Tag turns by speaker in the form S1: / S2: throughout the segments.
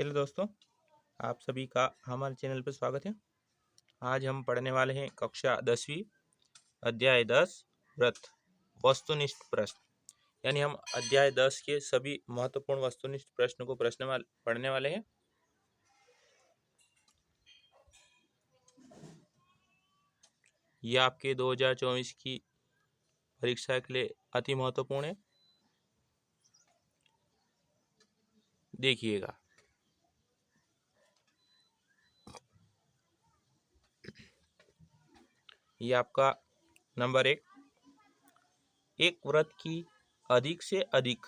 S1: चलिए दोस्तों, आप सभी का हमारे चैनल पर स्वागत है। आज हम पढ़ने वाले हैं कक्षा 10वीं अध्याय 10 व्रत वस्तुनिष्ठ प्रश्न। यानी हम अध्याय 10 के सभी महत्वपूर्ण वस्तुनिष्ठ प्रश्न को पढ़ने वाले हैं। ये आपके 2024 की परीक्षा के लिए अति महत्वपूर्ण है। देखिएगा, ये आपका नंबर एक व्रत की अधिक से अधिक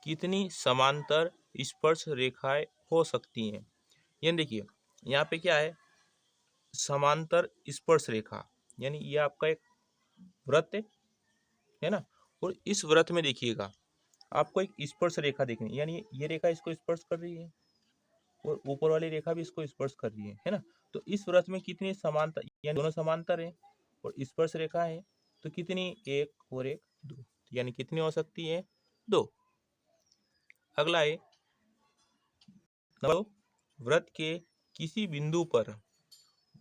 S1: कितनी समांतर स्पर्श रेखाएं हो सकती हैं। यानी देखिए, यहाँ पे क्या है, समांतर स्पर्श रेखा। यानी ये आपका एक व्रत है ना। और इस व्रत में देखिएगा, आपको एक स्पर्श रेखा देखनी, यानी ये रेखा इसको स्पर्श कर रही है और ऊपर वाली रेखा भी इसको स्पर्श कर रही है ना। तो इस व्रत में कितनी समांतर, यानी दोनों समांतर है और स्पर्श रेखा है, तो कितनी, एक और एक दो, यानी कितनी हो सकती है, दो। अगला है व्रत के किसी बिंदु पर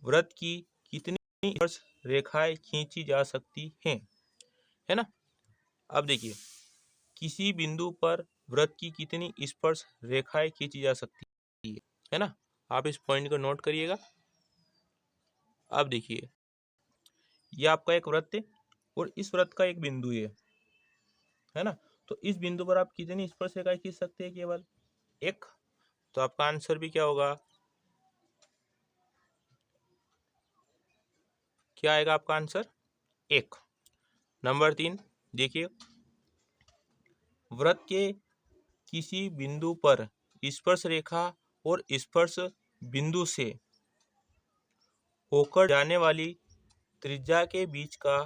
S1: व्रत की कितनी स्पर्श रेखाएं खींची जा सकती हैं, है ना। अब देखिए, किसी बिंदु पर व्रत की कितनी स्पर्श रेखाएं खींची जा सकती है ना। आप इस पॉइंट को नोट करिएगा। अब देखिए, ये आपका एक व्रत है और इस व्रत का एक बिंदु है ना। तो इस बिंदु पर आप कितनी स्पर्श रेखाएं खींच सकते हैं, केवल एक। तो आपका आंसर भी क्या होगा, क्या आएगा आपका आंसर, एक। नंबर 3 देखिए, व्रत के किसी बिंदु पर स्पर्श रेखा और स्पर्श बिंदु से होकर जाने वाली त्रिज्या के बीच का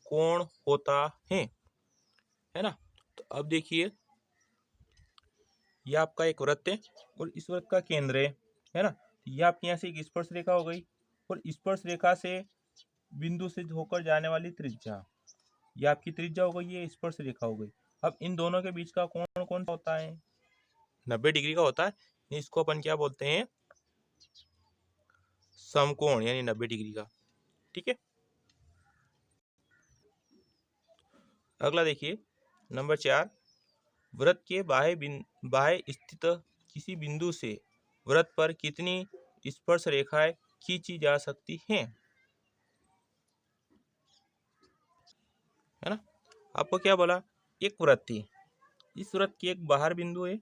S1: कोण होता है ना। तो अब देखिए, यह आपका एक वृत्त है और इस वृत्त का केंद्र है ना। यह आपके यहाँ से एक स्पर्श रेखा हो गई और स्पर्श रेखा से बिंदु से होकर जाने वाली त्रिज्या, यह आपकी त्रिज्या हो गई, ये स्पर्श रेखा हो गई। अब इन दोनों के बीच का कोण कौन सा होता है, 90 डिग्री का होता है। इसको अपन क्या बोलते हैं, समकोण, यानी 90 डिग्री का। ठीक है। अगला देखिए, नंबर 4, व्रत के बाह्य स्थित किसी बिंदु से व्रत पर कितनी स्पर्श रेखाएं खींची जा सकती हैं, है ना। आपको क्या बोला, एक व्रत थी, इस व्रत की एक बाहर बिंदु है,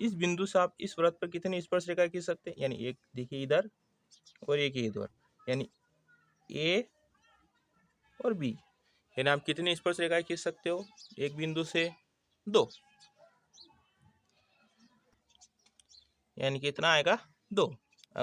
S1: इस बिंदु से आप इस व्रत पर कितनी स्पर्श रेखा खींच सकते हैं, यानी एक देखिए इधर और एक इधर, यानी ए और बी, यानी आप कितनी स्पर्श रेखाएं खींच सकते हो, एक बिंदु से दो, यानी कितना आएगा, दो।